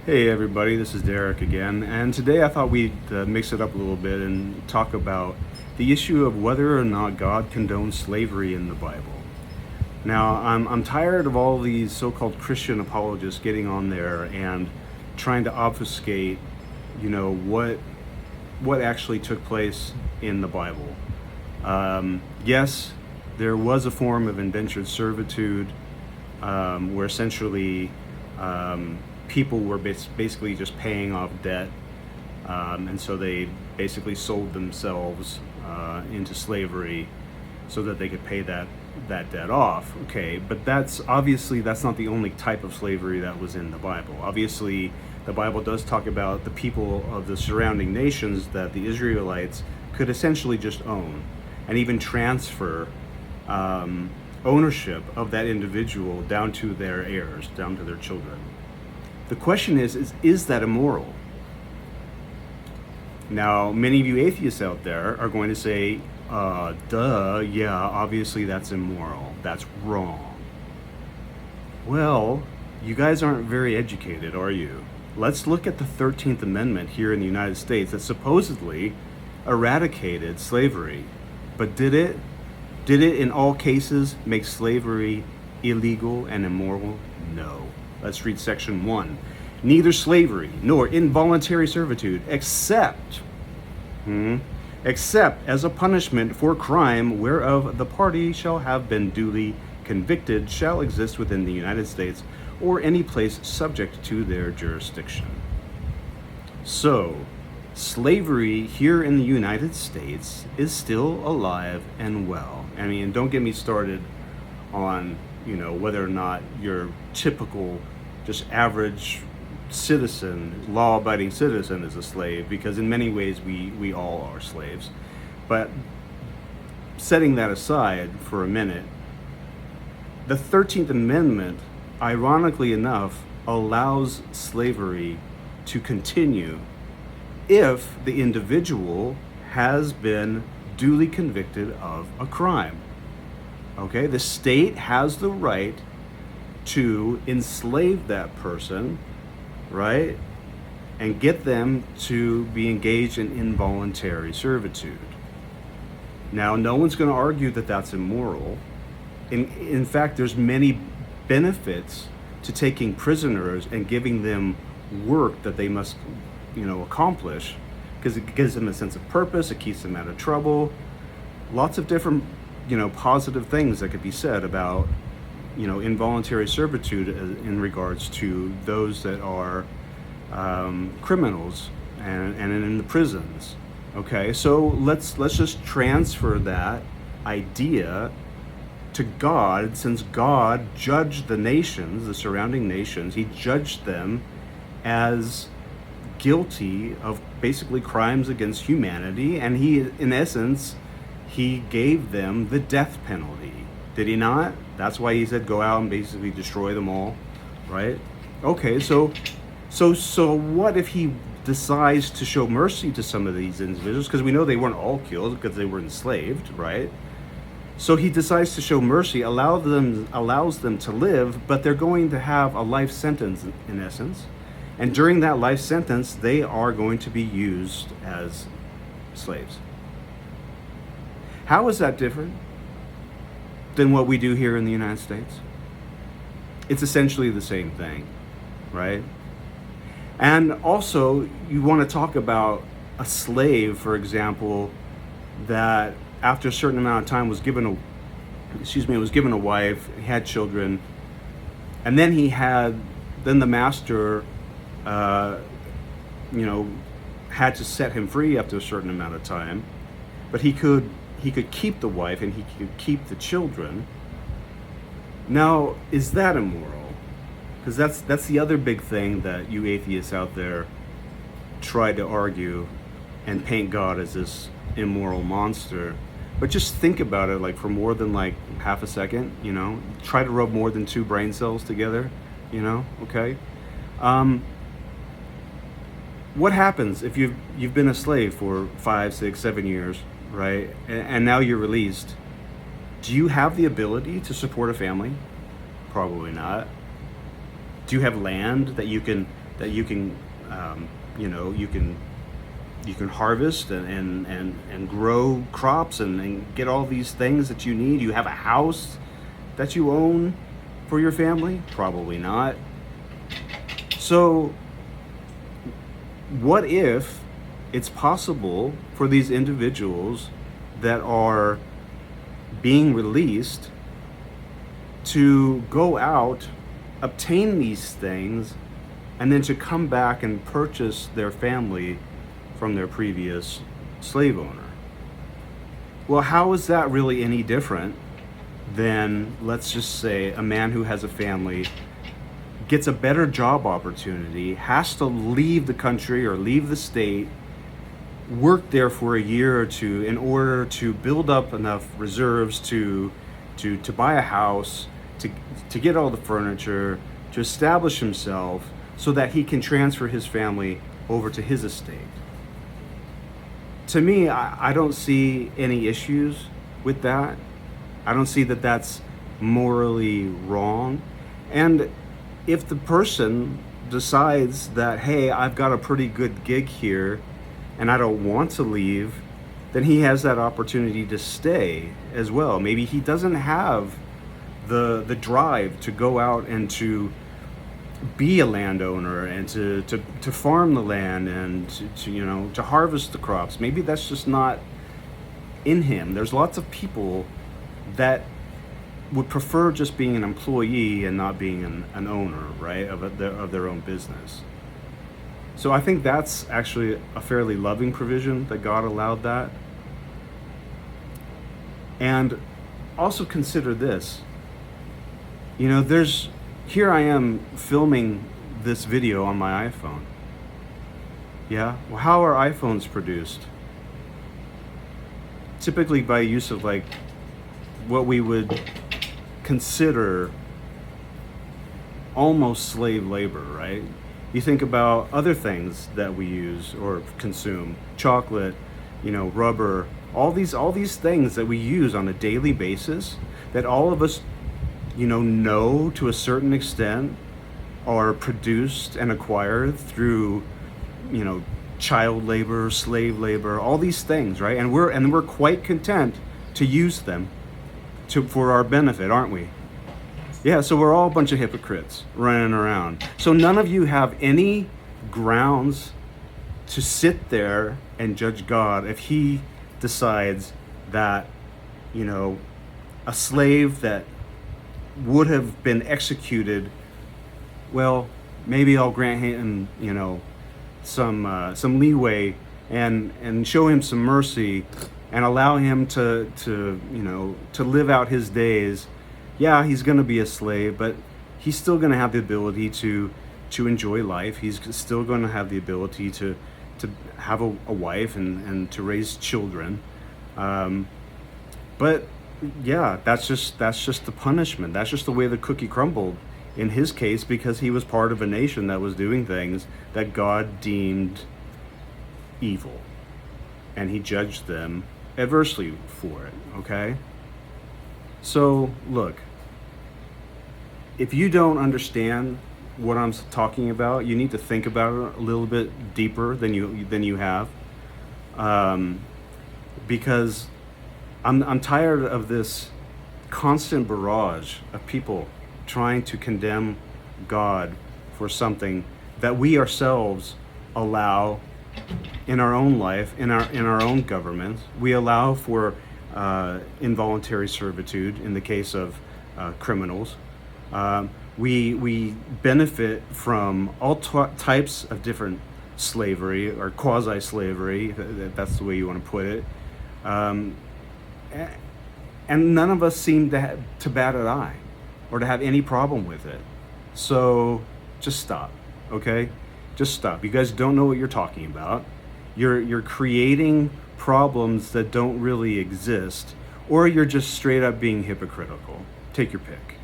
Hey everybody, this is Derek again, and today I thought we'd mix it up a little bit and talk about the issue of whether or not God condones slavery in the Bible. Now, I'm tired of all these so-called Christian apologists getting on there and trying to obfuscate, what actually took place in the Bible. Yes, there was a form of indentured servitude where essentially people were basically just paying off debt, and so they basically sold themselves into slavery so that they could pay that debt off. Okay, but that's not the only type of slavery that was in the Bible. Obviously, the Bible does talk about the people of the surrounding nations that the Israelites could essentially just own and even transfer ownership of that individual down to their heirs, down to their children. The question is that immoral? Now, many of you atheists out there are going to say, yeah, obviously that's immoral. That's wrong. Well, you guys aren't very educated, are you? Let's look at the 13th Amendment here in the United States that supposedly eradicated slavery. But did it? Did it in all cases make slavery illegal and immoral? No. Let's read section 1. Neither slavery nor involuntary servitude except as a punishment for crime whereof the party shall have been duly convicted shall exist within the United States or any place subject to their jurisdiction. So, slavery here in the United States is still alive and well. I mean, don't get me started on, whether or not your typical, just average citizen, law-abiding citizen is a slave, because in many ways we all are slaves. But setting that aside for a minute, the 13th Amendment, ironically enough, allows slavery to continue if the individual has been duly convicted of a crime. Okay, the state has the right to enslave that person, right, and get them to be engaged in involuntary servitude. Now, no one's going to argue that that's immoral. In fact, there's many benefits to taking prisoners and giving them work that they must accomplish, because it gives them a sense of purpose, it keeps them out of trouble. Lots of different positive things that could be said about involuntary servitude in regards to those that are criminals and in the prisons. Okay, so let's just transfer that idea to God. Since God judged the nations, the surrounding nations, he judged them as guilty of basically crimes against humanity, and in essence, he gave them the death penalty. Did he not? That's why he said go out and basically destroy them all, right? Okay, so what if he decides to show mercy to some of these individuals, because we know they weren't all killed because they were enslaved, right? So he decides to show mercy, allows them to live, but they're going to have a life sentence in essence. And during that life sentence, they are going to be used as slaves. How is that different than what we do here in the United States? It's essentially the same thing, right? And also, you want to talk about a slave, for example, that after a certain amount of time was given a wife, he had children, and then the master had to set him free after a certain amount of time, but he could keep the wife and he could keep the children. Now, is that immoral? Because that's the other big thing that you atheists out there try to argue and paint God as this immoral monster. But just think about it, like, for more than like half a second, try to rub more than 2 brain cells together, okay? What happens if you've been a slave for 5, 6, 7 years, right? And now you're released. Do you have the ability to support a family? Probably not. Do you have land that you can that you can, you can harvest and grow crops and get all these things that you need. You have a house that you own for your family? Probably not. So what if it's possible for these individuals that are being released to go out, obtain these things, and then to come back and purchase their family from their previous slave owner? Well, how is that really any different than, let's just say, a man who has a family gets a better job opportunity, has to leave the country or leave the state, work there for a year or two in order to build up enough reserves to buy a house, to get all the furniture, to establish himself so that he can transfer his family over to his estate. To me, I don't see any issues with that. I don't see that that's morally wrong. And if the person decides that, hey, I've got a pretty good gig here and I don't want to leave, then he has that opportunity to stay as well. Maybe he doesn't have the drive to go out and to be a landowner and to farm the land and to harvest the crops. Maybe that's just not in him. There's lots of people that would prefer just being an employee and not being an owner, right, of their own business. So I think that's actually a fairly loving provision that God allowed that. And also consider this. Here I am filming this video on my iPhone. Yeah? Well, how are iPhones produced? Typically by use of what we would consider almost slave labor, right? You think about other things that we use or consume, chocolate, rubber, all these things that we use on a daily basis that all of us, know to a certain extent are produced and acquired through, child labor, slave labor, all these things, right? And we're quite content to use them for our benefit, aren't we? Yeah, so we're all a bunch of hypocrites running around. So none of you have any grounds to sit there and judge God if he decides that, a slave that would have been executed, well, maybe I'll grant him, some leeway and show him some mercy and allow him to live out his days. Yeah, he's going to be a slave, but he's still going to have the ability to enjoy life. He's still going to have the ability to have a wife and to raise children. But yeah, that's just the punishment. That's just the way the cookie crumbled in his case, because he was part of a nation that was doing things that God deemed evil, and he judged them adversely for it, okay? So look, if you don't understand what I'm talking about, you need to think about it a little bit deeper than you have, because I'm tired of this constant barrage of people trying to condemn God for something that we ourselves allow in our own life, in our own government. We allow for involuntary servitude in the case of criminals. We benefit from all types of different slavery or quasi-slavery, if that's the way you want to put it. And none of us seem to bat an eye or to have any problem with it. So just stop, okay? Just stop. You guys don't know what you're talking about. You're creating problems that don't really exist, or you're just straight up being hypocritical. Take your pick.